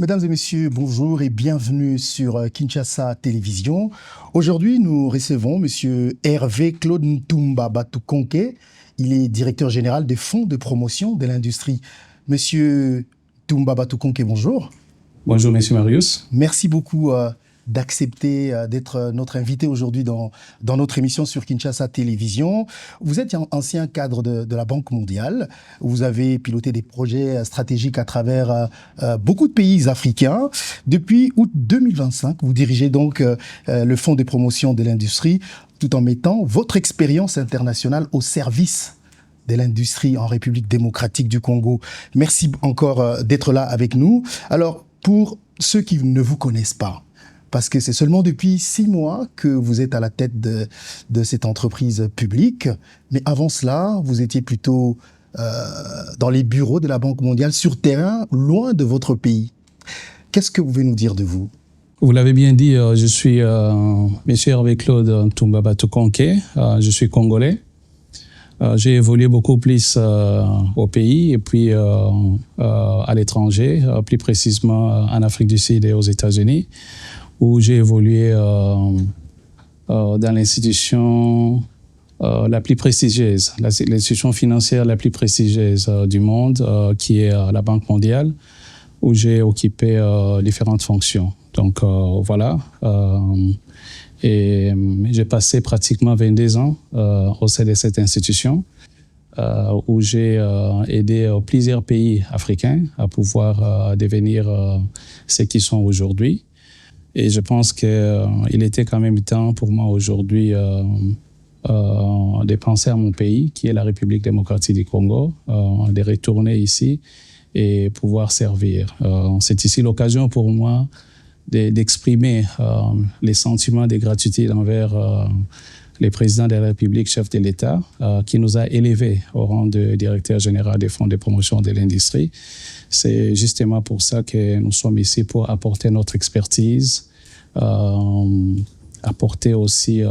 Mesdames et messieurs, bonjour et bienvenue sur Kinshasa Télévision. Aujourd'hui, nous recevons monsieur Hervé Claude Ntumba Batukonke. Il est directeur général des fonds de promotion de l'industrie. Monsieur Ntumba Batukonke, bonjour. Bonjour, monsieur Marius. Merci beaucoup d'accepter d'être notre invité aujourd'hui dans notre émission sur Kinshasa Télévision. Vous êtes ancien cadre de la Banque mondiale. Vous avez piloté des projets stratégiques à travers beaucoup de pays africains. Depuis août 2025, vous dirigez donc le Fonds de promotion de l'industrie tout en mettant votre expérience internationale au service de l'industrie en République démocratique du Congo. Merci encore d'être là avec nous. Alors, pour ceux qui ne vous connaissent pas, parce que c'est seulement depuis 6 mois que vous êtes à la tête de cette entreprise publique. Mais avant cela, vous étiez plutôt dans les bureaux de la Banque mondiale, sur terrain, loin de votre pays. Qu'est-ce que vous pouvez nous dire de vous? Vous l'avez bien dit, je suis M. Hervé Claude Ntumba Batukonke. Je suis congolais. J'ai évolué beaucoup plus au pays et puis à l'étranger, plus précisément en Afrique du Sud et aux États-Unis, où j'ai évolué dans l'institution la plus prestigieuse, l'institution financière la plus prestigieuse du monde, qui est la Banque mondiale, où j'ai occupé différentes fonctions. Donc voilà. Et j'ai passé pratiquement 22 ans au sein de cette institution où j'ai aidé plusieurs pays africains à pouvoir devenir ce qu'ils sont aujourd'hui. Et je pense qu'il était quand même temps pour moi aujourd'hui de penser à mon pays, qui est la République démocratique du Congo, de retourner ici et pouvoir servir. C'est ici l'occasion pour moi d'exprimer les sentiments de gratitude envers le président de la République, chef de l'État, qui nous a élevés au rang de directeur général des fonds de promotion de l'industrie. C'est justement pour ça que nous sommes ici, pour apporter notre expertise, apporter aussi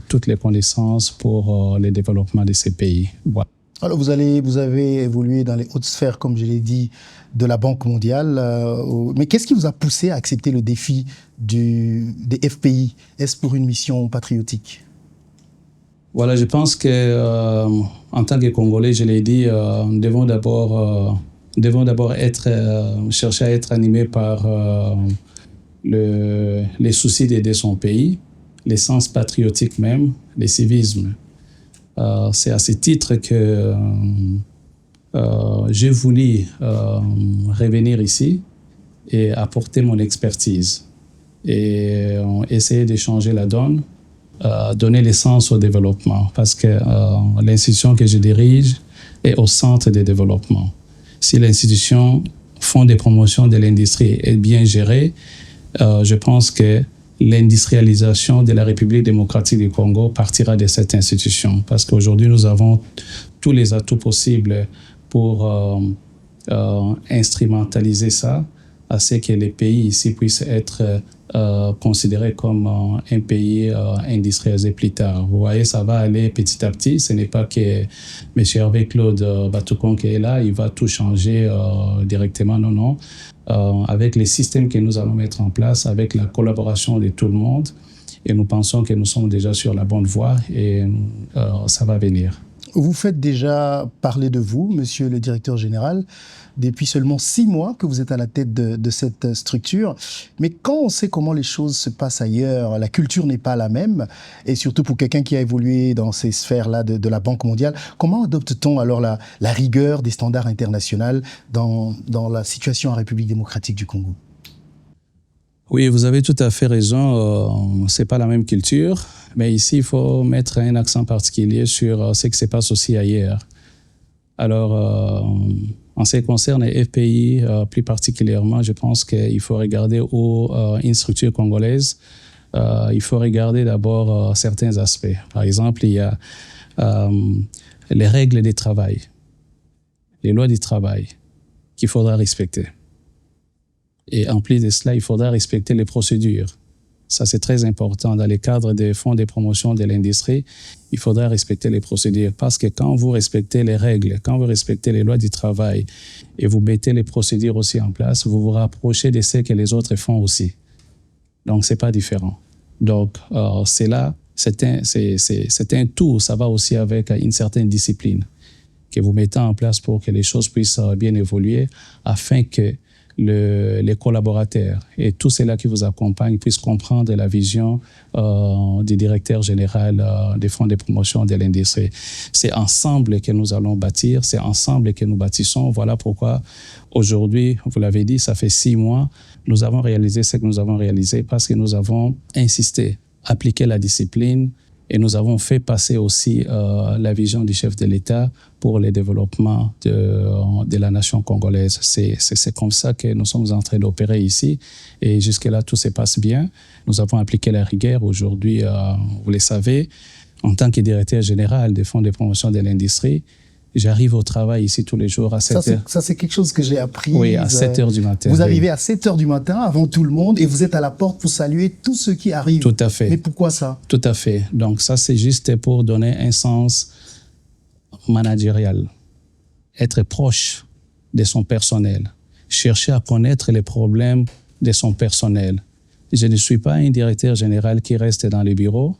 toutes les connaissances pour le développement de ces pays. Voilà. Alors vous avez évolué dans les hautes sphères, comme je l'ai dit, de la Banque mondiale. Mais qu'est-ce qui vous a poussé à accepter le défi des FPI? Est-ce pour une mission patriotique? Voilà, je pense que en tant que Congolais, je l'ai dit, nous devons d'abord chercher à être animés par les soucis d'aider son pays, l'essence patriotique même, le civisme. C'est à ce titre que j'ai voulu revenir ici et apporter mon expertise et essayer de changer la donne, donner l'essence au développement, parce que l'institution que je dirige est au centre du développement. Si l'institution Fonds de promotion de l'industrie est bien gérée, je pense que l'industrialisation de la République démocratique du Congo partira de cette institution, parce qu'aujourd'hui, nous avons tous les atouts possibles pour instrumentaliser ça, à ce que les pays ici puissent être considérés comme un pays industrialisé plus tard. Vous voyez, ça va aller petit à petit. Ce n'est pas que M. Hervé Claude Batukonke est là, il va tout changer directement. Non, non. Avec les systèmes que nous allons mettre en place, avec la collaboration de tout le monde, et nous pensons que nous sommes déjà sur la bonne voie et ça va venir. Vous faites déjà parler de vous, monsieur le directeur général, depuis seulement 6 mois que vous êtes à la tête de cette structure. Mais quand on sait comment les choses se passent ailleurs, la culture n'est pas la même, et surtout pour quelqu'un qui a évolué dans ces sphères-là de la Banque mondiale, comment adopte-t-on alors la rigueur des standards internationaux dans la situation en République démocratique du Congo? Oui, vous avez tout à fait raison. C'est pas la même culture, mais ici, il faut mettre un accent particulier sur ce qui se passe aussi ailleurs. Alors, en ce qui concerne les FPI, plus particulièrement, je pense qu'il faut regarder où une structure congolaise, il faut regarder d'abord certains aspects. Par exemple, il y a les règles du travail, les lois du travail qu'il faudra respecter. Et en plus de cela, il faudra respecter les procédures Ça, c'est très important. Dans les cadres des fonds de promotion de l'industrie, il faudra respecter les procédures parce que quand vous respectez les règles, quand vous respectez les lois du travail et vous mettez les procédures aussi en place, vous vous rapprochez de ce que les autres font aussi. Donc, c'est pas différent. Donc, c'est là, c'est un tout. Ça va aussi avec une certaine discipline que vous mettez en place pour que les choses puissent bien évoluer afin que les collaborateurs et tous ceux-là qui vous accompagnent puissent comprendre la vision du directeur général des fonds de promotion de l'industrie. C'est ensemble que nous allons bâtir, c'est ensemble que nous bâtissons. Voilà pourquoi aujourd'hui, vous l'avez dit, ça fait 6 mois, nous avons réalisé ce que nous avons réalisé parce que nous avons insisté, appliqué la discipline, et nous avons fait passer aussi la vision du chef de l'État pour le développement de la nation congolaise. C'est comme ça que nous sommes en train d'opérer ici. Et jusque-là, tout se passe bien. Nous avons appliqué la rigueur. Aujourd'hui, vous le savez, en tant que directeur général des fonds de promotion de l'industrie, j'arrive au travail ici tous les jours à 7 heures. Ça, c'est quelque chose que j'ai appris. Oui, à 7 heures du matin. Vous arrivez à 7 heures du matin avant tout le monde et vous êtes à la porte pour saluer tous ceux qui arrivent. Tout à fait. Mais pourquoi ça? Tout à fait. Donc ça, c'est juste pour donner un sens managérial. Être proche de son personnel. Chercher à connaître les problèmes de son personnel. Je ne suis pas un directeur général qui reste dans les bureaux,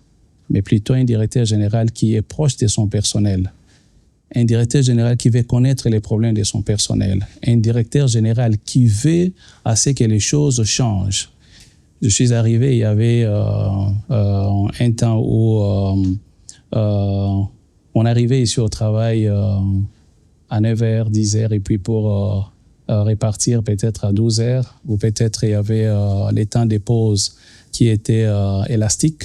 mais plutôt un directeur général qui est proche de son personnel. Un directeur général qui veut connaître les problèmes de son personnel. Un directeur général qui veut à ce que les choses changent. Je suis arrivé, il y avait un temps où on arrivait ici au travail à 9h, 10h, et puis pour repartir peut-être à 12h, ou peut-être il y avait les temps de pause qui étaient élastiques.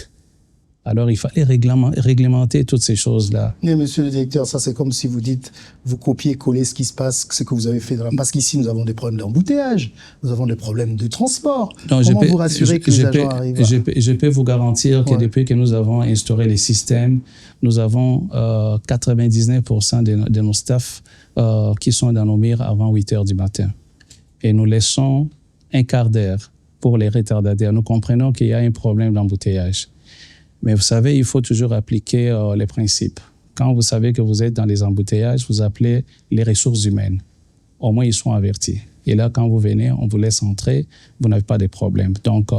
Alors, il fallait réglementer toutes ces choses-là. Mais monsieur le directeur, ça c'est comme si vous dites, vous copiez-collez ce qui se passe, ce que vous avez fait. Parce qu'ici, nous avons des problèmes d'embouteillage, nous avons des problèmes de transport. Donc, comment vous rassurer que les agents arrivent Je peux vous garantir que depuis que nous avons instauré les systèmes, nous avons 99% de nos staffs qui sont dans nos murs avant 8 heures du matin. Et nous laissons un quart d'heure pour les retardataires. Nous comprenons qu'il y a un problème d'embouteillage. Mais vous savez, il faut toujours appliquer les principes. Quand vous savez que vous êtes dans les embouteillages, vous appelez les ressources humaines. Au moins, ils sont avertis. Et là, quand vous venez, on vous laisse entrer, vous n'avez pas de problème. Donc,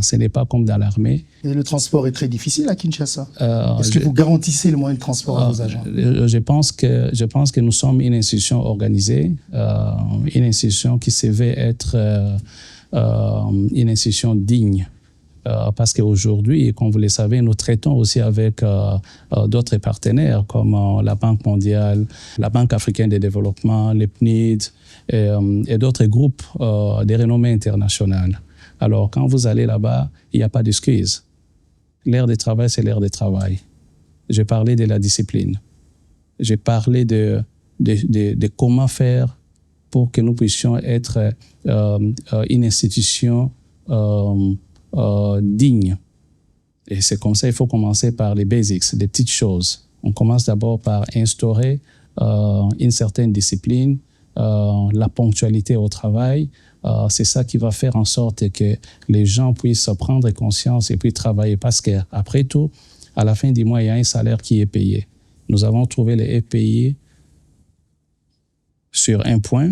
ce n'est pas comme dans l'armée. Et le transport est très difficile à Kinshasa. Est-ce que vous garantissez le moyen de transport à vos agents? Je pense que nous sommes une institution organisée, une institution qui se veut être une institution digne. Parce qu'aujourd'hui, comme vous le savez, nous traitons aussi avec d'autres partenaires comme la Banque mondiale, la Banque africaine de développement, le PNID et d'autres groupes de renommée internationale. Alors, quand vous allez là-bas, il n'y a pas d'excuse. L'ère de travail, c'est l'ère de travail. J'ai parlé de la discipline. J'ai parlé de comment faire pour que nous puissions être une institution digne. Et c'est comme ça, il faut commencer par les basics, les petites choses. On commence d'abord par instaurer une certaine discipline, la ponctualité au travail. C'est ça qui va faire en sorte que les gens puissent prendre conscience et puis travailler. Parce qu'après tout, à la fin du mois, il y a un salaire qui est payé. Nous avons trouvé les FPI sur un point.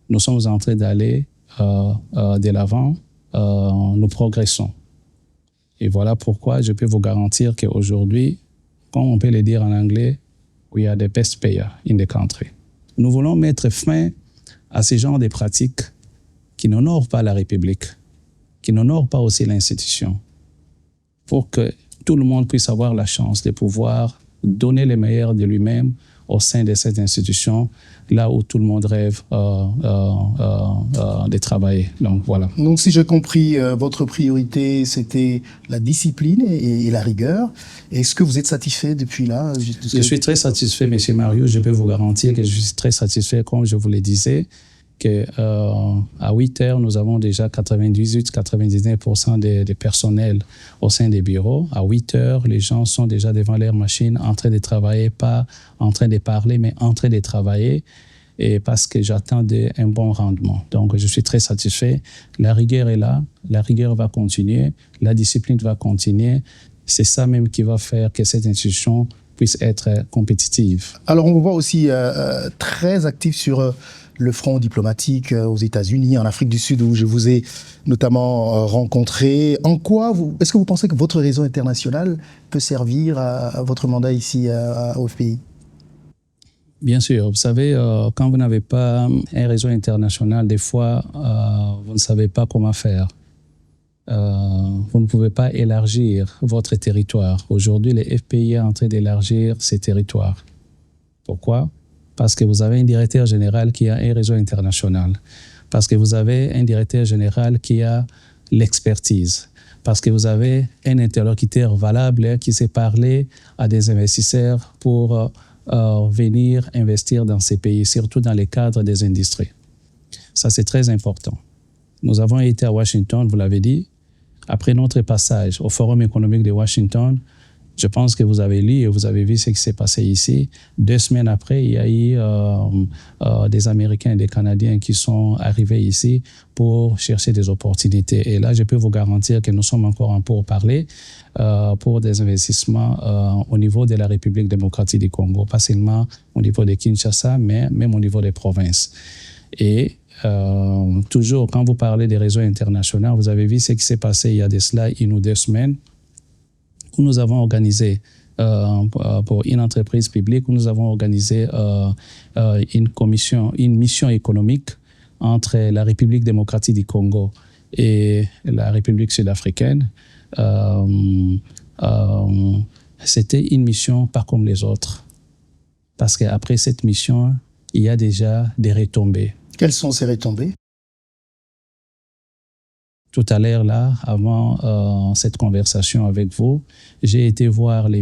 Nous sommes en train d'aller de l'avant. Nous progressons. Et voilà pourquoi je peux vous garantir qu'aujourd'hui, comme on peut le dire en anglais, we are the best payer in the country. Nous voulons mettre fin à ce genre de pratiques qui n'honorent pas la République, qui n'honorent pas aussi l'institution, pour que tout le monde puisse avoir la chance de pouvoir donner le meilleur de lui-même au sein de cette institution, là où tout le monde rêve de travailler. Donc, voilà. Donc, si j'ai compris, votre priorité, c'était la discipline et la rigueur. Est-ce que vous êtes satisfait depuis là? Je suis très satisfait, M. Mario. Je peux vous garantir que je suis très satisfait, comme je vous le disais, qu'à 8 heures, nous avons déjà 98-99% des personnels au sein des bureaux. À 8 heures, les gens sont déjà devant leur machine en train de travailler, pas en train de parler, mais en train de travailler. et parce que j'attendais un bon rendement. Donc, je suis très satisfait. La rigueur est là, la rigueur va continuer, la discipline va continuer. C'est ça même qui va faire que cette institution puisse être compétitive. Alors, on vous voit aussi très actif sur le front diplomatique aux États-Unis, en Afrique du Sud, où je vous ai notamment rencontré. En quoi est-ce que vous pensez que votre réseau international peut servir à votre mandat ici au FPI? Bien sûr, vous savez, quand vous n'avez pas un réseau international, des fois, vous ne savez pas comment faire. Vous ne pouvez pas élargir votre territoire. Aujourd'hui, le FPI est en train d'élargir ses territoires. Pourquoi? Parce que vous avez un directeur général qui a un réseau international. Parce que vous avez un directeur général qui a l'expertise. Parce que vous avez un interlocuteur valable qui sait parler à des investisseurs pour venir investir dans ces pays, surtout dans les cadres des industries. Ça, c'est très important. Nous avons été à Washington, vous l'avez dit. Après notre passage au Forum économique de Washington, je pense que vous avez lu et vous avez vu ce qui s'est passé ici. 2 semaines après, il y a eu des Américains et des Canadiens qui sont arrivés ici pour chercher des opportunités. Et là, je peux vous garantir que nous sommes encore en pourparlers pour des investissements au niveau de la République démocratique du Congo, pas seulement au niveau de Kinshasa, mais même au niveau des provinces. Et toujours, quand vous parlez des réseaux internationaux, vous avez vu ce qui s'est passé il y a de cela 1 ou 2 semaines, où nous avons organisé pour une entreprise publique, où nous avons organisé une mission économique entre la République démocratique du Congo et la République sud-africaine. C'était une mission pas comme les autres. Parce qu'après cette mission, il y a déjà des retombées. Quelles sont ces retombées? Tout à l'heure, là, avant cette conversation avec vous, j'ai été voir les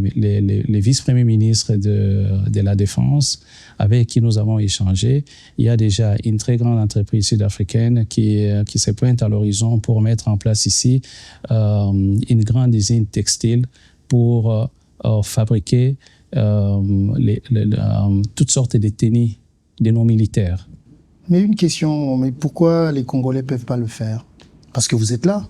vice-premiers ministres de la Défense avec qui nous avons échangé. Il y a déjà une très grande entreprise sud-africaine qui se pointe à l'horizon pour mettre en place ici une grande usine textile pour fabriquer toutes sortes de tenues de nos militaires. Mais une question, mais pourquoi les Congolais ne peuvent pas le faire? Parce que vous êtes là.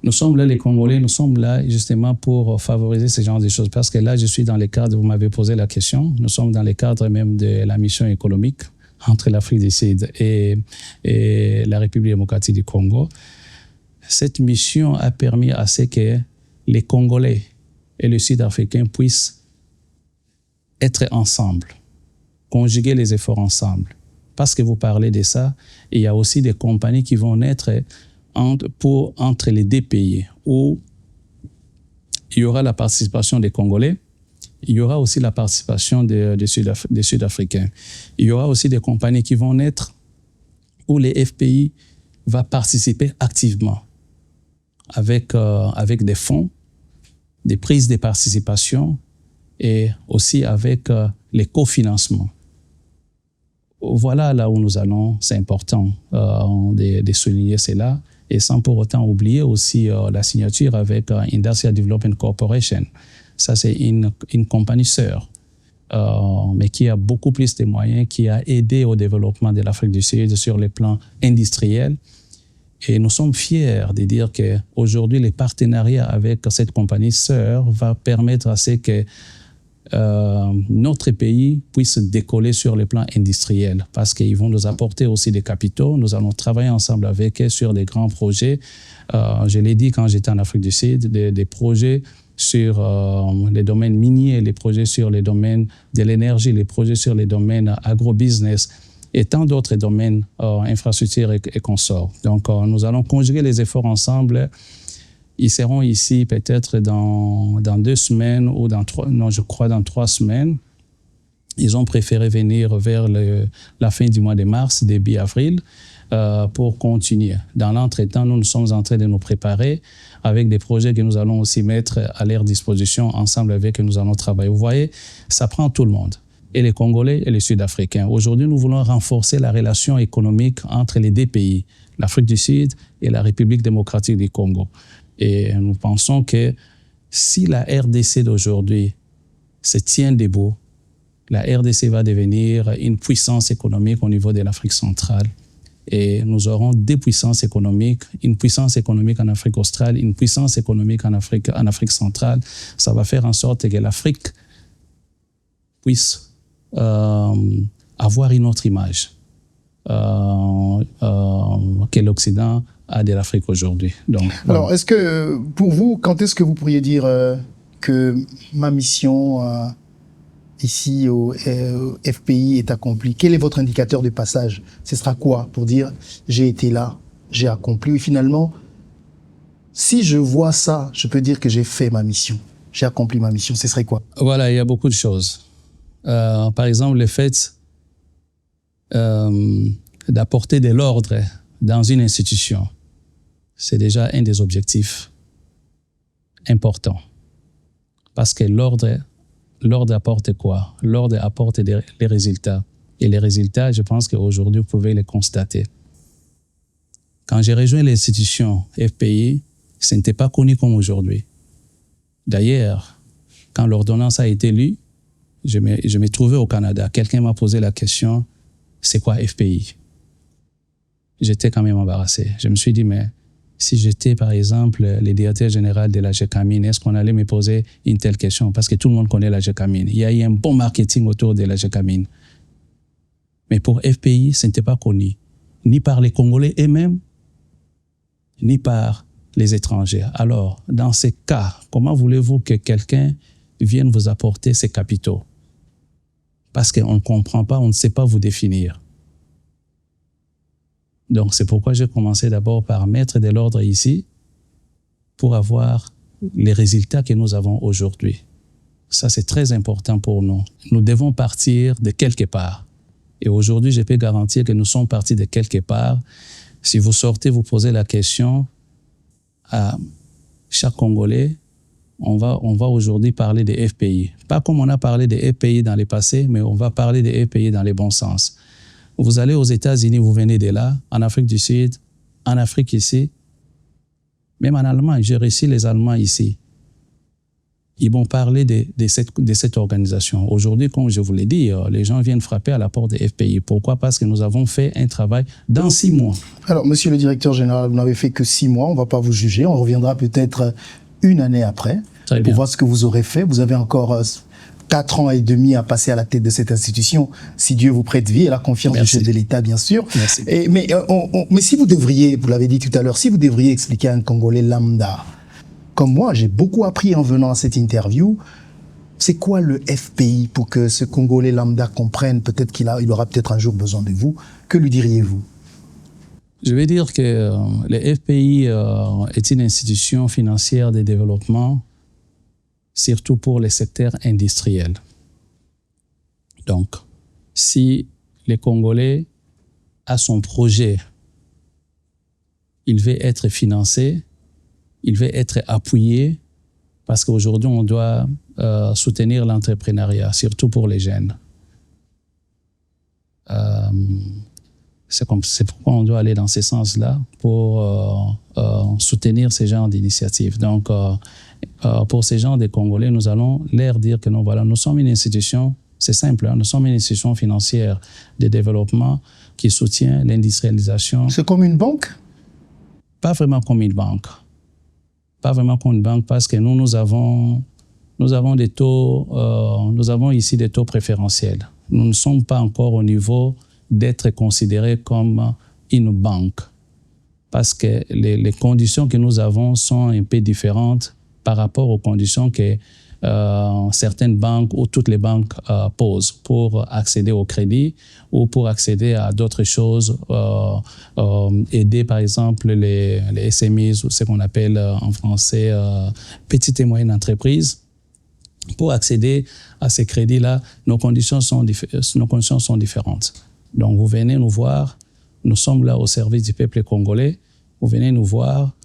Nous sommes là, les Congolais, nous sommes là justement pour favoriser ce genre de choses. Parce que là, je suis dans les cadres, vous m'avez posé la question, nous sommes dans les cadres même de la mission économique entre l'Afrique du Sud et la République démocratique du Congo. Cette mission a permis à ce que les Congolais et les Sud-Africains puissent être ensemble, conjuguer les efforts ensemble. Parce que vous parlez de ça, il y a aussi des compagnies qui vont naître entre les 2 pays, où il y aura la participation des Congolais, il y aura aussi la participation des Sud-Africains. Il y aura aussi des compagnies qui vont naître où les FPI va participer activement avec des fonds, des prises de participation et aussi avec les cofinancements. Voilà là où nous allons, c'est important de souligner cela, et sans pour autant oublier aussi la signature avec Industrial Development Corporation. Ça, c'est une compagnie sœur, mais qui a beaucoup plus de moyens, qui a aidé au développement de l'Afrique du Sud sur le plan industriel. Et nous sommes fiers de dire qu'aujourd'hui, les partenariats avec cette compagnie sœur va permettre à ce que notre pays puisse décoller sur le plan industriel, parce qu'ils vont nous apporter aussi des capitaux. Nous allons travailler ensemble avec eux sur des grands projets. Je l'ai dit quand j'étais en Afrique du Sud, des projets sur les domaines miniers, les projets sur les domaines de l'énergie, les projets sur les domaines agro-business et tant d'autres domaines, infrastructures et consorts. Donc, nous allons conjuguer les efforts ensemble. Ils seront ici peut-être dans 2 semaines ou dans 3 semaines. Ils ont préféré venir vers la fin du mois de mars, début avril, pour continuer. Dans l'entretemps, nous sommes en train de nous préparer avec des projets que nous allons aussi mettre à leur disposition ensemble avec eux. Nous allons travailler. Vous voyez, ça prend tout le monde, et les Congolais et les Sud-Africains. Aujourd'hui, nous voulons renforcer la relation économique entre les 2 pays, l'Afrique du Sud et la République démocratique du Congo. Et nous pensons que si la RDC d'aujourd'hui se tient debout, la RDC va devenir une puissance économique au niveau de l'Afrique centrale. Et nous aurons deux puissances économiques, une puissance économique en Afrique australe, une puissance économique en Afrique centrale. Ça va faire en sorte que l'Afrique puisse avoir une autre image que l'Occident a de l'Afrique aujourd'hui. Donc, alors, est-ce que, pour vous, quand est-ce que vous pourriez dire que ma mission ici au FPI est accomplie? Quel est votre indicateur de passage? Ce sera quoi pour dire j'ai été là, j'ai accompli? Et finalement, si je vois ça, je peux dire que j'ai fait ma mission, j'ai accompli ma mission. Ce serait quoi? Voilà, il y a beaucoup de choses. Par exemple, le fait d'apporter de l'ordre dans une institution, c'est déjà un des objectifs importants. Parce que l'ordre apporte quoi? L'ordre apporte les résultats. Et les résultats, je pense qu'aujourd'hui, vous pouvez les constater. Quand j'ai rejoint l'institution FPI, ce n'était pas connu comme aujourd'hui. D'ailleurs, quand l'ordonnance a été lue, je me trouvais au Canada. Quelqu'un m'a posé la question, c'est quoi FPI? J'étais quand même embarrassé. Je me suis dit, mais si j'étais, par exemple, le directeur général de la GECAMINE, est-ce qu'on allait me poser une telle question? Parce que tout le monde connaît la GECAMINE. Il y a eu un bon marketing autour de la GECAMINE. Mais pour FPI, ce n'était pas connu, ni par les Congolais eux-mêmes, ni par les étrangers. Alors, dans ces cas, comment voulez-vous que quelqu'un vienne vous apporter ses capitaux? Parce qu'on ne comprend pas, on ne sait pas vous définir. Donc, c'est pourquoi j'ai commencé d'abord par mettre de l'ordre ici pour avoir les résultats que nous avons aujourd'hui. Ça, c'est très important pour nous. Nous devons partir de quelque part. Et aujourd'hui, je peux garantir que nous sommes partis de quelque part. Si vous sortez, vous posez la question à chaque Congolais, on va aujourd'hui parler des FPI. Pas comme on a parlé des FPI dans le passé, mais on va parler des FPI dans le bon sens. Vous allez aux États-Unis, vous venez de là, en Afrique du Sud, en Afrique ici, même en Allemagne, j'ai reçu les Allemands ici. Ils vont parler de cette organisation. Aujourd'hui, comme je vous l'ai dit, les gens viennent frapper à la porte des FPI. Pourquoi? Parce que nous avons fait un travail dans 6 mois. Alors, monsieur le directeur général, vous n'avez fait que 6 mois, on ne va pas vous juger, on reviendra peut-être une année après pour voir ce que vous aurez fait. Vous avez encore 4 ans et demi à passer à la tête de cette institution, si Dieu vous prête vie et la confiance du chef de l'État, bien sûr. Merci. Mais si vous devriez, vous l'avez dit tout à l'heure, si vous devriez expliquer à un Congolais lambda, comme moi, j'ai beaucoup appris en venant à cette interview, c'est quoi le FPI pour que ce Congolais lambda comprenne, peut-être qu'il aura peut-être un jour besoin de vous, que lui diriez-vous? Je vais dire que le FPI est une institution financière de développement surtout pour les secteurs industriels. Donc, si les Congolais a son projet, il veut être financé, il veut être appuyé, parce qu'aujourd'hui, on doit soutenir l'entrepreneuriat, surtout pour les jeunes. C'est pourquoi on doit aller dans ce sens-là pour soutenir ces genres d'initiatives. Donc, pour ces gens de Congolais, nous allons leur dire que nous sommes une institution, c'est simple, nous sommes une institution financière de développement qui soutient l'industrialisation. C'est comme une banque? Pas vraiment comme une banque. Pas vraiment comme une banque parce que nous avons des taux, nous avons ici des taux préférentiels. Nous ne sommes pas encore au niveau d'être considérés comme une banque parce que les conditions que nous avons sont un peu différentes par rapport aux conditions que certaines banques ou toutes les banques posent pour accéder au crédit ou pour accéder à d'autres choses, aider par exemple les SMEs ou ce qu'on appelle en français petites et moyennes entreprises. Pour accéder à ces crédits-là, nos conditions sont différentes. Donc vous venez nous voir, nous sommes là au service du peuple congolais, vous venez nous voir,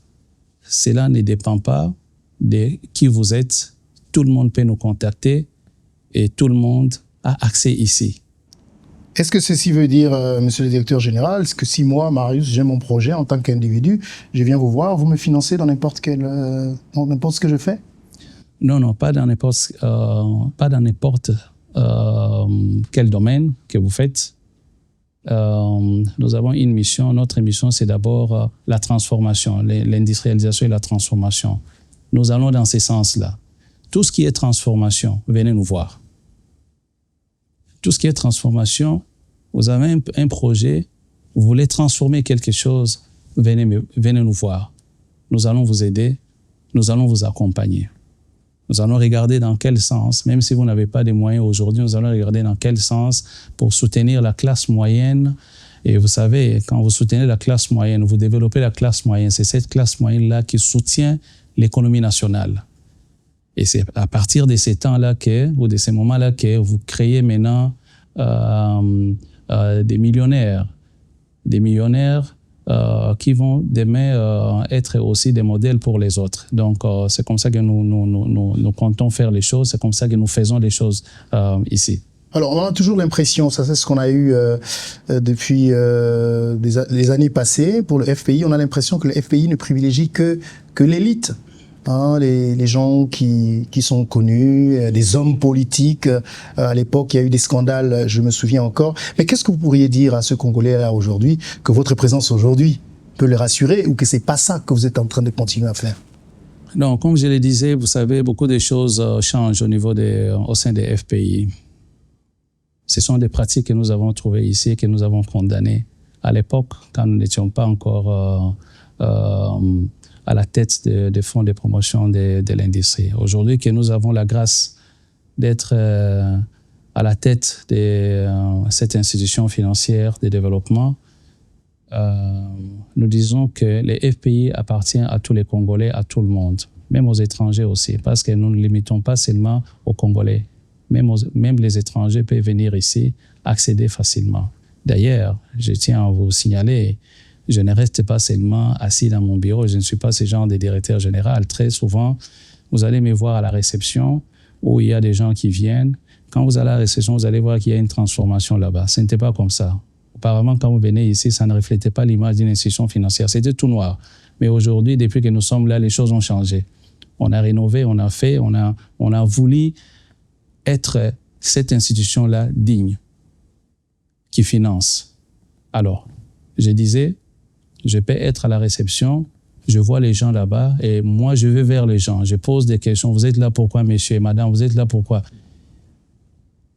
cela ne dépend pas de qui vous êtes, tout le monde peut nous contacter et tout le monde a accès ici. Est-ce que ceci veut dire, monsieur le directeur général, est-ce que si moi, Marius, j'ai mon projet en tant qu'individu, je viens vous voir, vous me financez dans n'importe ce que je fais? Non, pas dans n'importe quel domaine que vous faites. Nous avons une mission. Notre mission, c'est d'abord la transformation, l'industrialisation et la transformation. Nous allons dans ce sens-là. Tout ce qui est transformation, venez nous voir. Tout ce qui est transformation, vous avez un projet, vous voulez transformer quelque chose, venez nous voir. Nous allons vous aider, nous allons vous accompagner. Nous allons regarder dans quel sens, même si vous n'avez pas de moyens aujourd'hui, nous allons regarder dans quel sens pour soutenir la classe moyenne. Et vous savez, quand vous soutenez la classe moyenne, vous développez la classe moyenne, c'est cette classe moyenne-là qui soutient l'économie nationale. Et c'est à partir de ces temps-là ou de ces moments-là que vous créez maintenant des millionnaires qui vont demain être aussi des modèles pour les autres. Donc, c'est comme ça que nous comptons faire les choses, c'est comme ça que nous faisons les choses ici. Alors, on a toujours l'impression, ça c'est ce qu'on a eu depuis les années passées pour le FPI, on a l'impression que le FPI ne privilégie que l'élite. Hein, les gens qui sont connus, des hommes politiques. À l'époque, il y a eu des scandales, je me souviens encore. Mais qu'est-ce que vous pourriez dire à ce Congolais-là aujourd'hui, que votre présence aujourd'hui peut les rassurer, ou que c'est pas ça que vous êtes en train de continuer à faire? Non, comme je le disais, vous savez, beaucoup de choses changent au sein des FPI. Ce sont des pratiques que nous avons trouvées ici, que nous avons condamnées à l'époque, quand nous n'étions pas encore à la tête des fonds de promotion de l'industrie. Aujourd'hui, que nous avons la grâce d'être à la tête de cette institution financière de développement, nous disons que les FPI appartiennent à tous les Congolais, à tout le monde, même aux étrangers aussi, parce que nous ne limitons pas seulement aux Congolais. Même les étrangers peuvent venir ici, accéder facilement. D'ailleurs, je tiens à vous signaler, je ne reste pas seulement assis dans mon bureau, je ne suis pas ce genre de directeur général. Très souvent, vous allez me voir à la réception où il y a des gens qui viennent. Quand vous allez à la réception, vous allez voir qu'il y a une transformation là-bas. Ce n'était pas comme ça. Auparavant, quand vous venez ici, ça ne reflétait pas l'image d'une institution financière. C'était tout noir. Mais aujourd'hui, depuis que nous sommes là, les choses ont changé. On a rénové, on a fait, on a voulu être cette institution-là digne, qui finance. Alors, je disais, je peux être à la réception, je vois les gens là-bas et moi, je vais vers les gens. Je pose des questions. Vous êtes là pourquoi, monsieur et madame? Vous êtes là pourquoi?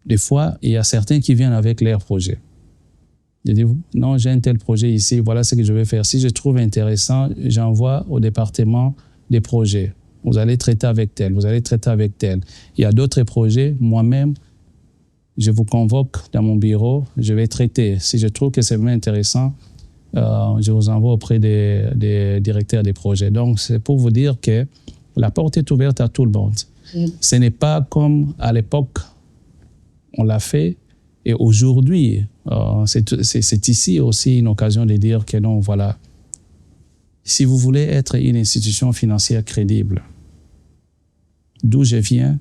Des fois, il y a certains qui viennent avec leur projet. Je dis, non, j'ai un tel projet ici, voilà ce que je vais faire. Si je trouve intéressant, j'envoie au département des projets. Vous allez traiter avec tel, vous allez traiter avec tel. Il y a d'autres projets, moi-même, je vous convoque dans mon bureau, je vais traiter. Si je trouve que c'est vraiment intéressant, je vous envoie auprès des directeurs des projets. Donc, c'est pour vous dire que la porte est ouverte à tout le monde. Ce n'est pas comme à l'époque, on l'a fait. Et aujourd'hui, c'est ici aussi une occasion de dire que non, voilà, si vous voulez être une institution financière crédible, d'où je viens,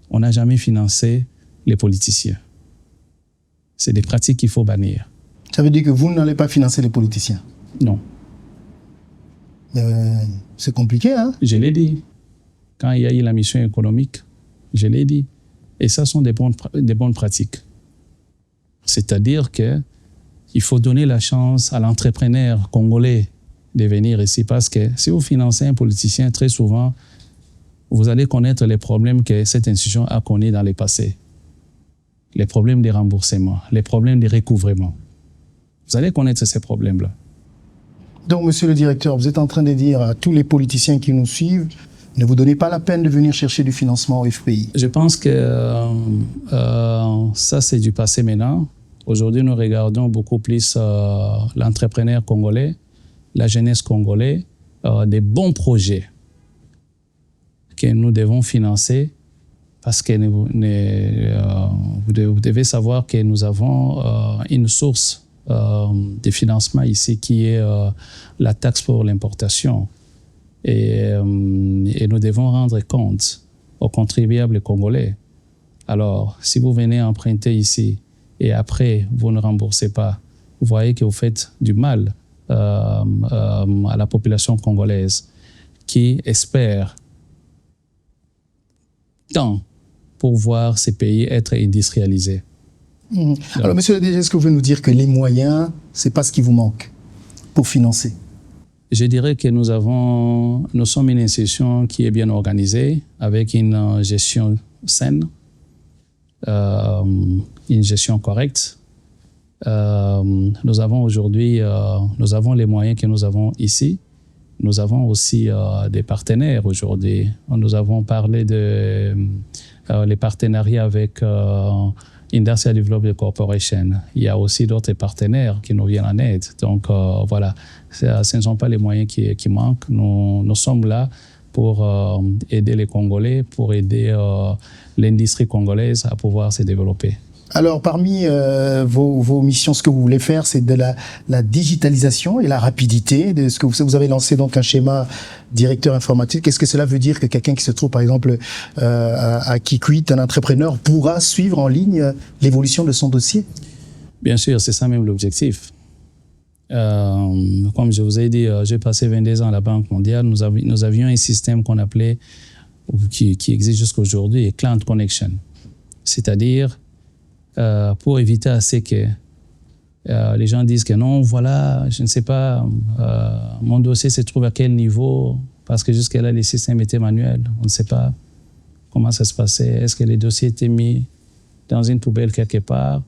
on n'a jamais financé les politiciens. C'est des pratiques qu'il faut bannir. Ça veut dire que vous n'allez pas financer les politiciens? Non. C'est compliqué, hein? Je l'ai dit. Quand il y a eu la mission économique, je l'ai dit. Et ça sont des bonnes pratiques. C'est-à-dire qu'il faut donner la chance à l'entrepreneur congolais de venir ici, parce que si vous financez un politicien, très souvent, vous allez connaître les problèmes que cette institution a connus dans le passé. Les problèmes de remboursement, les problèmes de recouvrement. Vous allez connaître ces problèmes-là. Donc, monsieur le directeur, vous êtes en train de dire à tous les politiciens qui nous suivent, ne vous donnez pas la peine de venir chercher du financement au FPI. Je pense que ça, c'est du passé maintenant. Aujourd'hui, nous regardons beaucoup plus l'entrepreneur congolais, la jeunesse congolaise, des bons projets que nous devons financer, parce que vous devez savoir que nous avons une source de financement ici qui est la taxe pour l'importation. Et nous devons rendre compte aux contribuables congolais. Alors, si vous venez emprunter ici et après vous ne remboursez pas, vous voyez que vous faites du mal à la population congolaise qui espère tant pour voir ces pays être industrialisés. Alors, monsieur le DG, est-ce que vous pouvez nous dire que les moyens, c'est pas ce qui vous manque pour financer? Je dirais que nous sommes une institution qui est bien organisée, avec une gestion saine, une gestion correcte. Nous avons aujourd'hui, nous avons les moyens que nous avons ici. Nous avons aussi des partenaires aujourd'hui. Nous avons parlé de les partenariats avec Industrial Development Corporation. Il y a aussi d'autres partenaires qui nous viennent en aide. Donc voilà, ce ne sont pas les moyens qui manquent. Nous sommes là pour aider les Congolais, pour aider l'industrie congolaise à pouvoir se développer. Alors, parmi vos missions, ce que vous voulez faire, c'est de la digitalisation et la rapidité. De ce que vous avez lancé donc un schéma directeur informatique. Est-ce que cela veut dire que quelqu'un qui se trouve, par exemple, à Kikwit, un entrepreneur, pourra suivre en ligne l'évolution de son dossier? Bien sûr, c'est ça même l'objectif. Comme je vous ai dit, j'ai passé 22 ans à la Banque mondiale. Nous avions un système qu'on appelait, qui existe jusqu'à aujourd'hui, Client Connection. C'est-à-dire, pour éviter à ce que les gens disent que non, voilà, je ne sais pas, mon dossier se trouve à quel niveau, parce que jusque-là, les systèmes étaient manuels. On ne sait pas comment ça se passait. Est-ce que les dossiers étaient mis dans une poubelle quelque part?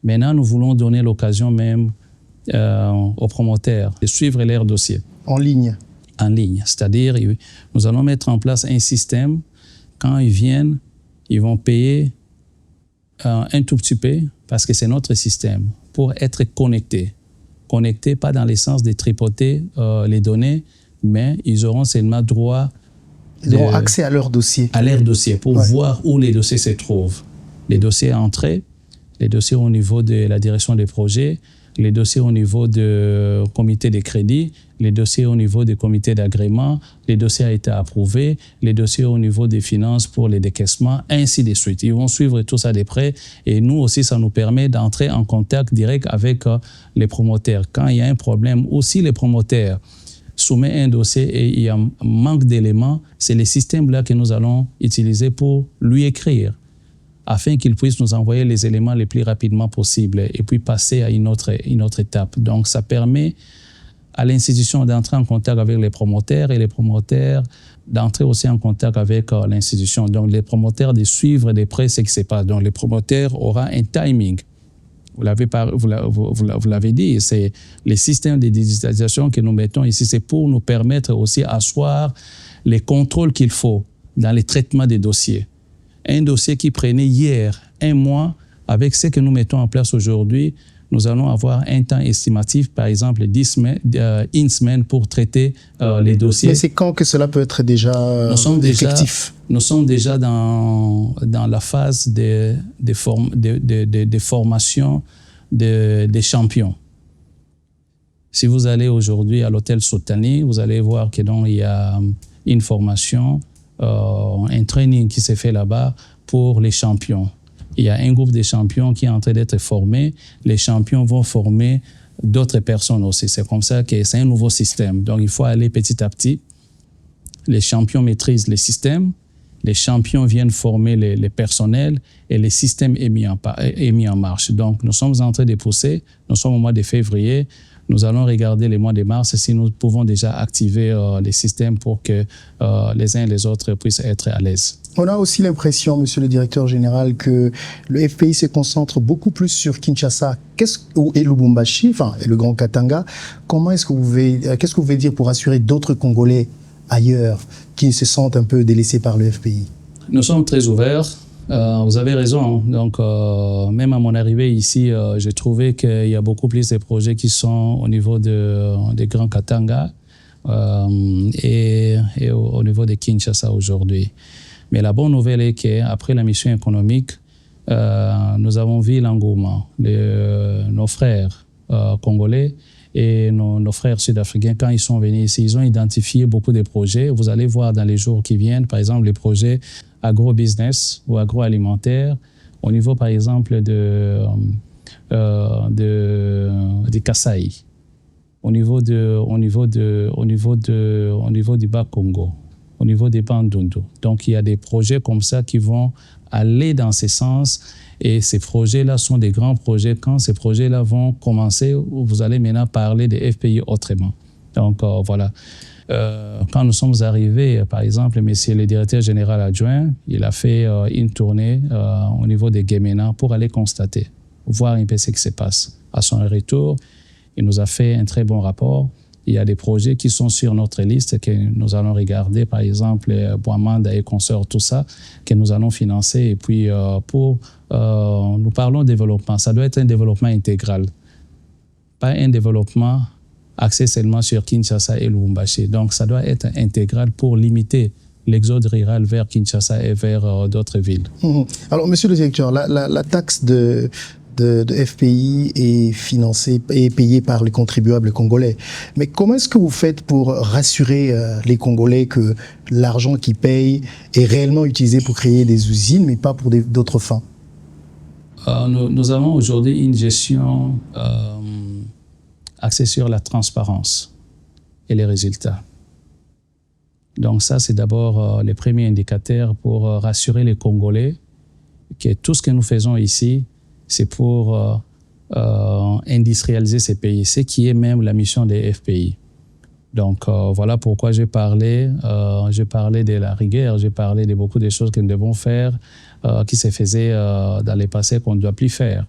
Maintenant, nous voulons donner l'occasion même aux promoteurs de suivre leurs dossiers. En ligne. En ligne. C'est-à-dire, nous allons mettre en place un système. Quand ils viennent, ils vont payer un tout petit peu, parce que c'est notre système, pour être connectés. Connectés, pas dans le sens de tripoter les données, mais ils auront seulement droit... Ils auront accès à leur dossier. À leur dossier, pour voir où les dossiers se trouvent. Les dossiers à entrée, les dossiers au niveau de la direction des projets, les dossiers au niveau du comité de crédit, les dossiers au niveau du comité d'agrément, les dossiers à été approuvés, les dossiers au niveau des finances pour les décaissements, ainsi de suite. Ils vont suivre tout ça de près et nous aussi, ça nous permet d'entrer en contact direct avec les promoteurs. Quand il y a un problème, aussi les promoteurs soumettent un dossier et il y a un manque d'éléments, c'est les systèmes-là que nous allons utiliser pour lui écrire, afin qu'il puisse nous envoyer les éléments les plus rapidement possible et puis passer à une autre étape. Donc, ça permet à l'institution d'entrer en contact avec les promoteurs et les promoteurs d'entrer aussi en contact avec l'institution. Donc, les promoteurs de suivre de près ce qui se passe. Donc, les promoteurs auront un timing. Vous l'avez dit, c'est les systèmes de digitalisation que nous mettons ici, c'est pour nous permettre aussi d'asseoir les contrôles qu'il faut dans les traitements des dossiers. Un dossier qui prenait hier un mois, avec ce que nous mettons en place aujourd'hui, nous allons avoir un temps estimatif, par exemple, une semaine pour traiter les dossiers. Mais c'est quand que cela peut être déjà effectif? Nous sommes déjà dans la phase de formation des champions. Si vous allez aujourd'hui à l'hôtel Sotani, vous allez voir qu'il y a une formation, un training qui s'est fait là-bas pour les champions. Il y a un groupe de champions qui est en train d'être formé. Les champions vont former d'autres personnes aussi. C'est comme ça que c'est un nouveau système. Donc, il faut aller petit à petit. Les champions maîtrisent les systèmes. Les champions viennent former les personnels et le système est mis en marche. Donc, nous sommes en train de pousser. Nous sommes au mois de février. Nous allons regarder les mois de mars si nous pouvons déjà activer les systèmes pour que les uns et les autres puissent être à l'aise. On a aussi l'impression, monsieur le directeur général, que le FPI se concentre beaucoup plus sur Kinshasa et Lubumbashi, enfin, et le Grand Katanga. Qu'est-ce que vous pouvez dire pour assurer d'autres Congolais ailleurs qui se sentent un peu délaissés par le FPI? Nous sommes très ouverts. Vous avez raison. Donc, même à mon arrivée ici, j'ai trouvé qu'il y a beaucoup plus de projets qui sont au niveau des Grands Katanga et au niveau de Kinshasa aujourd'hui. Mais la bonne nouvelle est qu'après la mission économique, nous avons vu l'engouement. Nos frères congolais et nos frères sud-africains, quand ils sont venus ici, ils ont identifié beaucoup de projets. Vous allez voir dans les jours qui viennent, par exemple, les projets agro-business ou agroalimentaire, au niveau, par exemple, de Kasaï, au niveau du Bas-Congo, au niveau des Bandundu. Donc, il y a des projets comme ça qui vont aller dans ce sens. Et ces projets-là sont des grands projets. Quand ces projets-là vont commencer, vous allez maintenant parler des FPI autrement. Donc, voilà. Quand nous sommes arrivés, par exemple, monsieur le directeur général adjoint, il a fait une tournée au niveau des Guéména pour aller constater, voir un peu ce qui se passe. À son retour, il nous a fait un très bon rapport. Il y a des projets qui sont sur notre liste que nous allons regarder, par exemple, Boamanda et consorts, tout ça, que nous allons financer. Et puis, nous parlons de développement. Ça doit être un développement intégral, pas un développement axé seulement sur Kinshasa et Lubumbashi. Donc, ça doit être intégral pour limiter l'exode rural vers Kinshasa et vers d'autres villes. Alors, monsieur le directeur, la taxe de FPI est financée et payée par les contribuables congolais. Mais comment est-ce que vous faites pour rassurer les Congolais que l'argent qu'ils payent est réellement utilisé pour créer des usines, mais pas pour d'autres fins? Nous avons aujourd'hui une gestion axée sur la transparence et les résultats. Donc ça, c'est d'abord les premiers indicateurs pour rassurer les Congolais que tout ce que nous faisons ici, c'est pour industrialiser ces pays, ce qui est même la mission des FPI. Donc voilà pourquoi j'ai parlé de la rigueur, j'ai parlé de beaucoup de choses que nous devons faire, qui se faisaient dans le passé qu'on ne doit plus faire.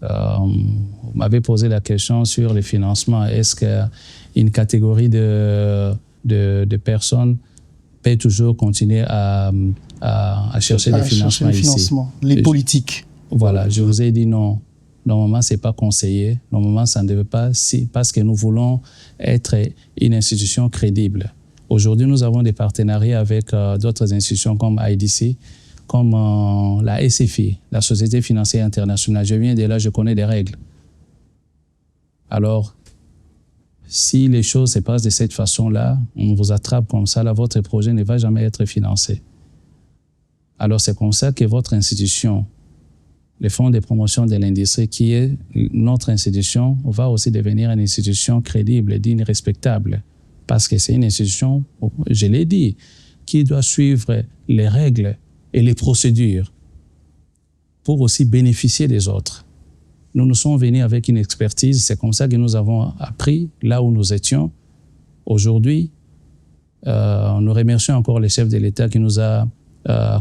Vous m'avez posé la question sur les financements. Est-ce qu'une catégorie de personnes peut toujours continuer à chercher des financements ici? Les politiques. Voilà, je vous ai dit non. Normalement, ce n'est pas conseillé. Normalement, ça ne devait pas, parce que nous voulons être une institution crédible. Aujourd'hui, nous avons des partenariats avec d'autres institutions comme IDC, comme la SFI, la Société financière internationale. Je viens de là, je connais des règles. Alors, si les choses se passent de cette façon-là, on vous attrape comme ça, là, votre projet ne va jamais être financé. Alors, c'est comme ça que votre institution, le Fonds de promotion de l'industrie, qui est notre institution, va aussi devenir une institution crédible, digne, respectable. Parce que c'est une institution, je l'ai dit, qui doit suivre les règles et les procédures pour aussi bénéficier des autres. Nous sommes venus avec une expertise, c'est comme ça que nous avons appris là où nous étions. Aujourd'hui, nous remercions encore le chef de l'État qui nous a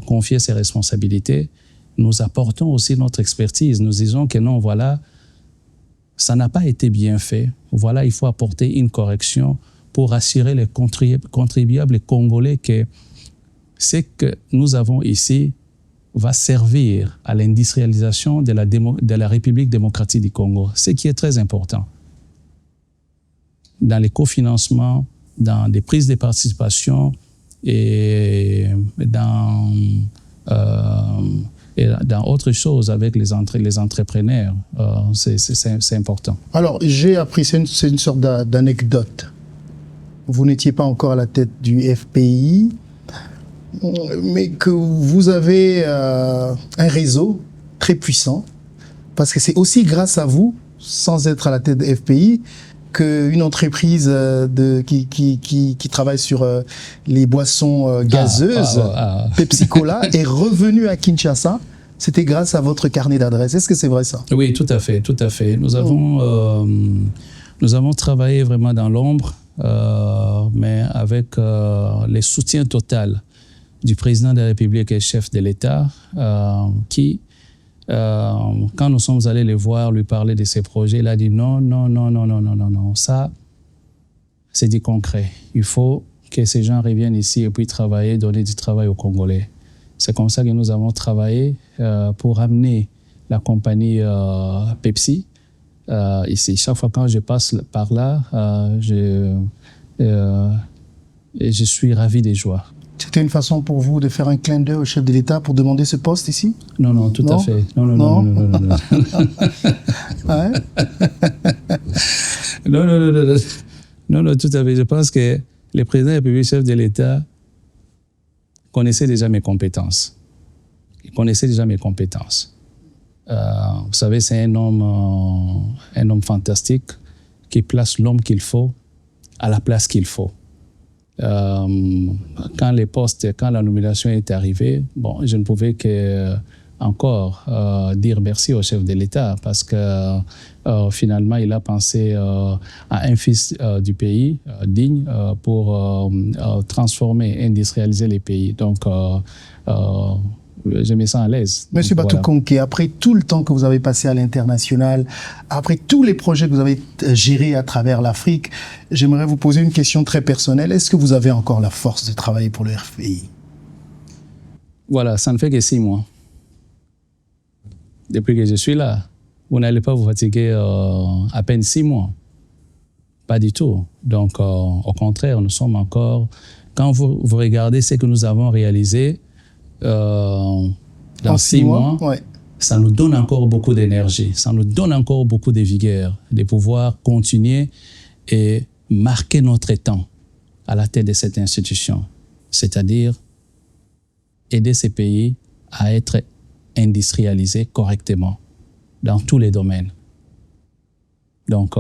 confié ses responsabilités. Nous apportons aussi notre expertise. Nous disons que non, voilà, ça n'a pas été bien fait. Voilà, il faut apporter une correction pour assurer les contribuables congolais que ce que nous avons ici va servir à l'industrialisation de la République démocratique du Congo, ce qui est très important. Dans les cofinancements, dans des prises de participation et dans autre chose avec les entrepreneurs, c'est important. Alors, j'ai appris, c'est une sorte d'anecdote. Vous n'étiez pas encore à la tête du FPI, mais que vous avez un réseau très puissant, parce que c'est aussi grâce à vous, sans être à la tête de FPI, qu'une entreprise qui travaille sur les boissons gazeuses, Pepsi-Cola, est revenue à Kinshasa. C'était grâce à votre carnet d'adresses. Est-ce que c'est vrai ça? Oui, tout à fait, tout à fait. Nous avons travaillé vraiment dans l'ombre, mais avec le soutien total du président de la République et chef de l'État, qui, quand nous sommes allés le voir, lui parler de ces projets, il a dit non, ça, c'est du concret. Il faut que ces gens reviennent ici et puis travailler, donner du travail aux Congolais. C'est comme ça que nous avons travaillé pour amener la compagnie Pepsi ici. Chaque fois quand je passe par là, je suis ravi des joies. C'était une façon pour vous de faire un clin d'œil au chef de l'État pour demander ce poste ici? Non, tout à fait. Non. Ouais. Non, tout à fait. Je pense que le président de la République, chef de l'État, connaissait déjà mes compétences. Il connaissait déjà mes compétences. Vous savez, c'est un homme fantastique qui place l'homme qu'il faut à la place qu'il faut. Quand la nomination est arrivée, bon, je ne pouvais que encore dire merci au chef de l'État parce que finalement, il a pensé à un fils du pays digne pour transformer, industrialiser les pays. Donc, je me sens à l'aise. Monsieur Batou Konké, après tout le temps que vous avez passé à l'international, après tous les projets que vous avez gérés à travers l'Afrique, j'aimerais vous poser une question très personnelle. Est-ce que vous avez encore la force de travailler pour le RFPI? Voilà, ça ne fait que 6 mois. Depuis que je suis là, vous n'allez pas vous fatiguer à peine 6 mois. Pas du tout. Donc, au contraire, nous sommes encore... Quand vous regardez ce que nous avons réalisé, dans 6 mois, ouais. Ça nous donne encore beaucoup d'énergie, ça nous donne encore beaucoup de vigueur de pouvoir continuer et marquer notre temps à la tête de cette institution, c'est-à-dire aider ces pays à être industrialisés correctement dans tous les domaines. Donc,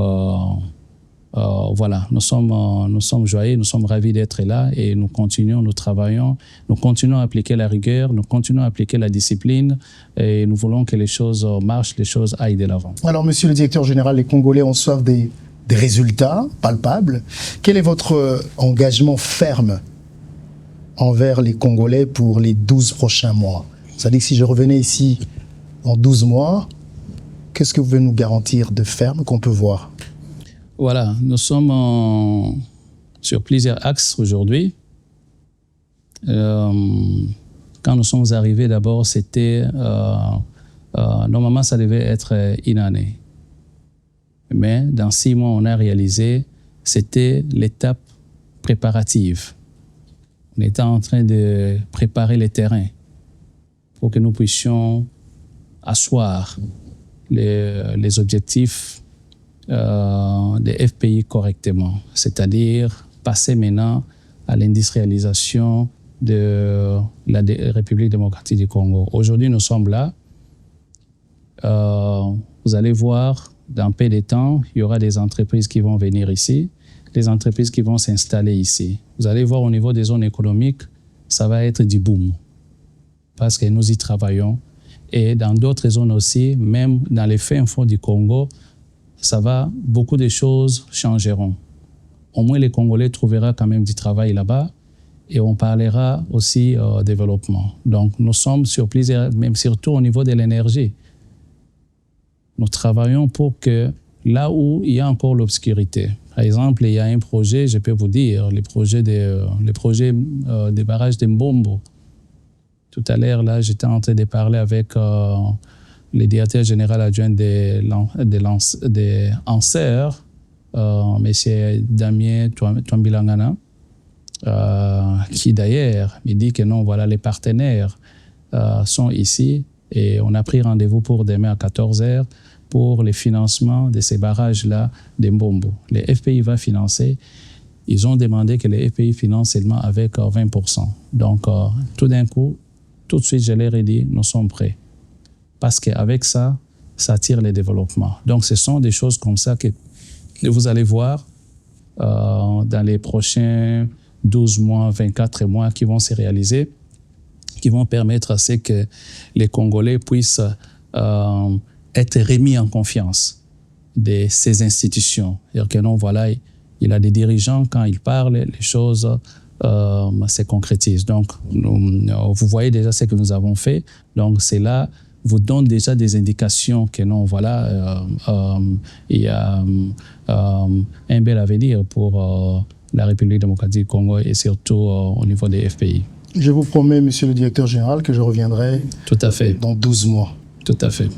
voilà, nous sommes joyeux, nous sommes ravis d'être là et nous continuons, nous travaillons, nous continuons à appliquer la rigueur, nous continuons à appliquer la discipline et nous voulons que les choses marchent, les choses aillent de l'avant. Alors, monsieur le directeur général, les Congolais ont soif des résultats palpables. Quel est votre engagement ferme envers les Congolais pour les 12 prochains mois? C'est-à-dire que si je revenais ici en 12 mois, qu'est-ce que vous pouvez nous garantir de ferme qu'on peut voir? Voilà, nous sommes sur plusieurs axes aujourd'hui. Quand nous sommes arrivés, d'abord, c'était... normalement, ça devait être une année. Mais dans 6 mois, on a réalisé, c'était l'étape préparative. On était en train de préparer les terrains pour que nous puissions asseoir les objectifs des FPI correctement, c'est-à-dire passer maintenant à l'industrialisation de la République démocratique du Congo. Aujourd'hui, nous sommes là. Vous allez voir, dans peu de temps, il y aura des entreprises qui vont venir ici, des entreprises qui vont s'installer ici. Vous allez voir au niveau des zones économiques, ça va être du boom, parce que nous y travaillons. Et dans d'autres zones aussi, même dans les fins fonds du Congo, beaucoup de choses changeront. Au moins, les Congolais trouveront quand même du travail là-bas et on parlera aussi développement. Donc, nous sommes sur plusieurs, même surtout au niveau de l'énergie. Nous travaillons pour que là où il y a encore l'obscurité, par exemple, il y a un projet, je peux vous dire, le projet des barrages de Mbombo. Tout à l'heure, là, j'étais en train de parler avec le directeur général adjoint des Ancers, M. Damien Twambilangana, qui d'ailleurs me dit que non, voilà, les partenaires sont ici et on a pris rendez-vous pour demain à 14h pour le financement de ces barrages-là de Mbombo. Les FPI va financer. Ils ont demandé que les FPI financent seulement avec 20%. Donc, tout d'un coup, tout de suite, je leur ai dit, nous sommes prêts. Parce qu'avec ça, ça attire le développement. Donc, ce sont des choses comme ça que vous allez voir dans les prochains 12 mois, 24 mois qui vont se réaliser, qui vont permettre à ce que les Congolais puissent être remis en confiance de ces institutions. C'est-à-dire que non, voilà, il a des dirigeants, quand ils parlent, les choses se concrétisent. Donc, vous voyez déjà ce que nous avons fait. Donc, c'est là, vous donne déjà des indications que non, voilà, il y a un bel avenir pour la République démocratique du Congo et surtout au niveau des FPI. Je vous promets, monsieur le directeur général, que je reviendrai Tout à fait. Dans 12 mois. Tout à fait.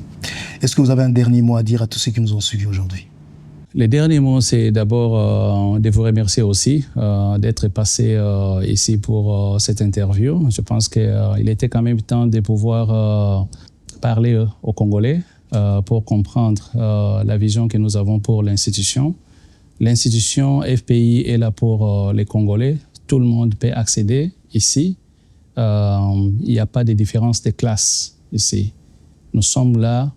Est-ce que vous avez un dernier mot à dire à tous ceux qui nous ont suivis aujourd'hui? Le dernier mot, c'est d'abord de vous remercier aussi d'être passé ici pour cette interview. Je pense qu'il était quand même temps de pouvoir parler aux Congolais pour comprendre la vision que nous avons pour l'institution. L'institution FPI est là pour les Congolais. Tout le monde peut accéder ici. Il n'y a pas de différence de classe ici. Nous sommes là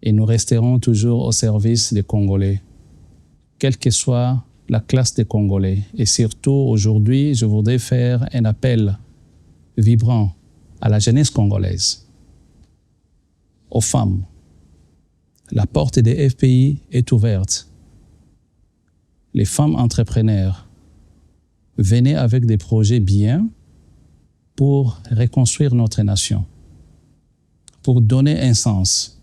et nous resterons toujours au service des Congolais. Quelle que soit la classe des Congolais. Et surtout, aujourd'hui, je voudrais faire un appel vibrant à la jeunesse congolaise, aux femmes. La porte des FPI est ouverte. Les femmes entrepreneurs, venez avec des projets bien pour reconstruire notre nation, pour donner un sens.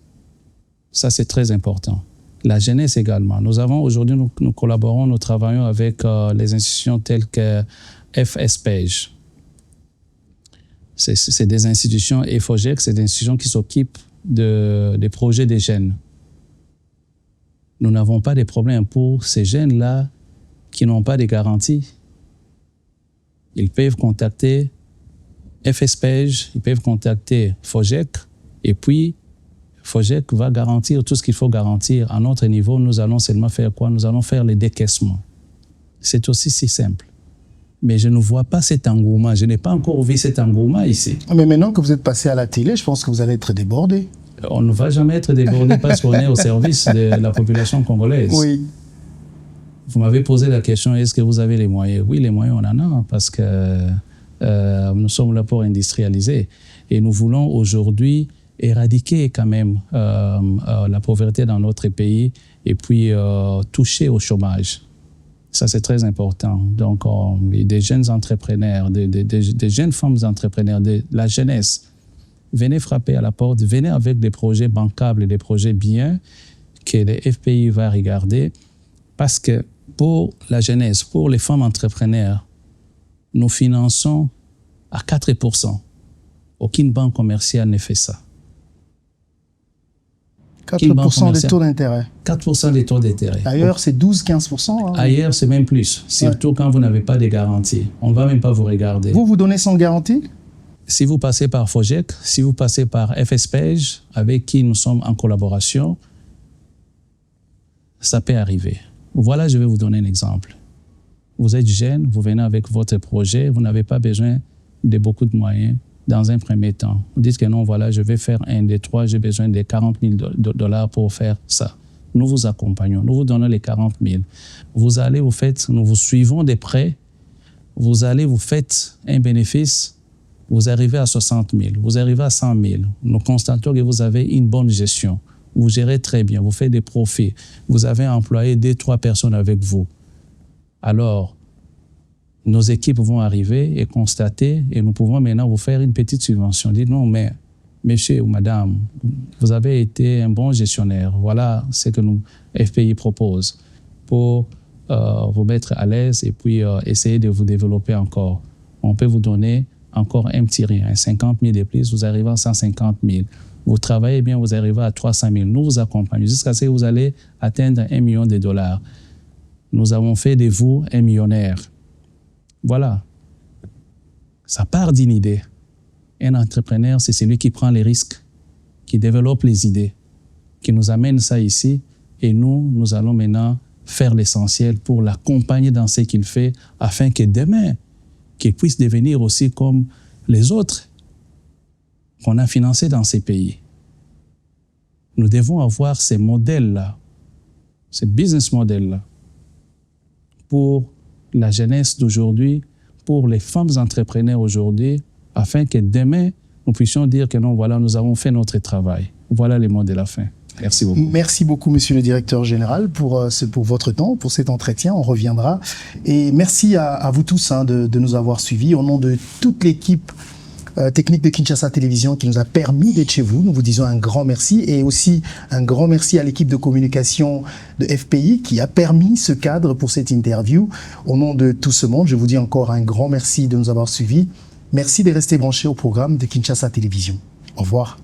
Ça, c'est très important. La jeunesse également. Nous avons aujourd'hui, nous collaborons, nous travaillons avec les institutions telles que FSPEJ. C'est des institutions, EFOGEC, c'est des institutions qui s'occupent des projets des jeunes. Nous n'avons pas de problème pour ces jeunes-là qui n'ont pas de garantie. Ils peuvent contacter FSPEJ, ils peuvent contacter FOGEC, et puis FOGEC va garantir tout ce qu'il faut garantir. À notre niveau, nous allons seulement faire quoi? Nous allons faire les décaissements. C'est aussi si simple. Mais je ne vois pas cet engouement. Je n'ai pas encore vu cet engouement ici. Mais maintenant que vous êtes passé à la télé, je pense que vous allez être débordé. On ne va jamais être débordé parce qu'on est au service de la population congolaise. Oui. Vous m'avez posé la question, est-ce que vous avez les moyens? Oui, les moyens, on en a, parce que nous sommes là pour industrialiser. Et nous voulons aujourd'hui éradiquer quand même la pauvreté dans notre pays et puis toucher au chômage. Ça, c'est très important. Donc, des jeunes entrepreneurs, des jeunes femmes entrepreneurs, de la jeunesse, venez frapper à la porte, venez avec des projets bancables, des projets bien que les FPI va regarder. Parce que pour la jeunesse, pour les femmes entrepreneurs, nous finançons à 4%. Aucune banque commerciale ne fait ça. 4% des taux d'intérêt. 4% des taux d'intérêt. Ailleurs, c'est 12-15%. Hein. Ailleurs, c'est même plus. Surtout quand vous n'avez pas de garantie. On ne va même pas vous regarder. Vous donnez sans garantie? Si vous passez par FOGEC, si vous passez par FSPEJ, avec qui nous sommes en collaboration, ça peut arriver. Voilà, je vais vous donner un exemple. Vous êtes jeune, vous venez avec votre projet, vous n'avez pas besoin de beaucoup de moyens dans un premier temps. Vous dites que non, voilà, je vais faire 1, 2, 3, j'ai besoin de 40 000 $ pour faire ça. Nous vous accompagnons, nous vous donnons les 40 000. Vous allez, nous vous suivons de près, vous allez, vous faites un bénéfice, vous arrivez à 60 000, vous arrivez à 100 000. Nous constatons que vous avez une bonne gestion. Vous gérez très bien, vous faites des profits. Vous avez employé 2-3 personnes avec vous. Alors, nos équipes vont arriver et constater, et nous pouvons maintenant vous faire une petite subvention. Dites non, mais monsieur ou madame, vous avez été un bon gestionnaire. Voilà ce que nous, FPI, propose pour vous mettre à l'aise et puis essayer de vous développer encore. On peut vous donner encore un petit rien, 50 000 de plus, vous arrivez à 150 000. Vous travaillez bien, vous arrivez à 300 000. Nous vous accompagnons jusqu'à ce que vous allez atteindre $1 million. Nous avons fait de vous un millionnaire. Voilà. Ça part d'une idée. Un entrepreneur, c'est celui qui prend les risques, qui développe les idées, qui nous amène ça ici. Et nous allons maintenant faire l'essentiel pour l'accompagner dans ce qu'il fait afin que demain, qu'il puisse devenir aussi comme les autres qu'on a financés dans ces pays. Nous devons avoir ces modèles-là, ces business models-là, pour la jeunesse d'aujourd'hui, pour les femmes entrepreneurs aujourd'hui, afin que demain, nous puissions dire que non, voilà, nous avons fait notre travail. Voilà les mots de la fin. Merci beaucoup. Merci beaucoup, monsieur le directeur général, pour votre temps, pour cet entretien. On reviendra. Et merci à vous tous de nous avoir suivis. Au nom de toute l'équipe technique de Kinshasa Télévision qui nous a permis d'être chez vous, nous vous disons un grand merci. Et aussi un grand merci à l'équipe de communication de FPI qui a permis ce cadre pour cette interview. Au nom de tout ce monde, je vous dis encore un grand merci de nous avoir suivis. Merci de rester branchés au programme de Kinshasa Télévision. Au revoir.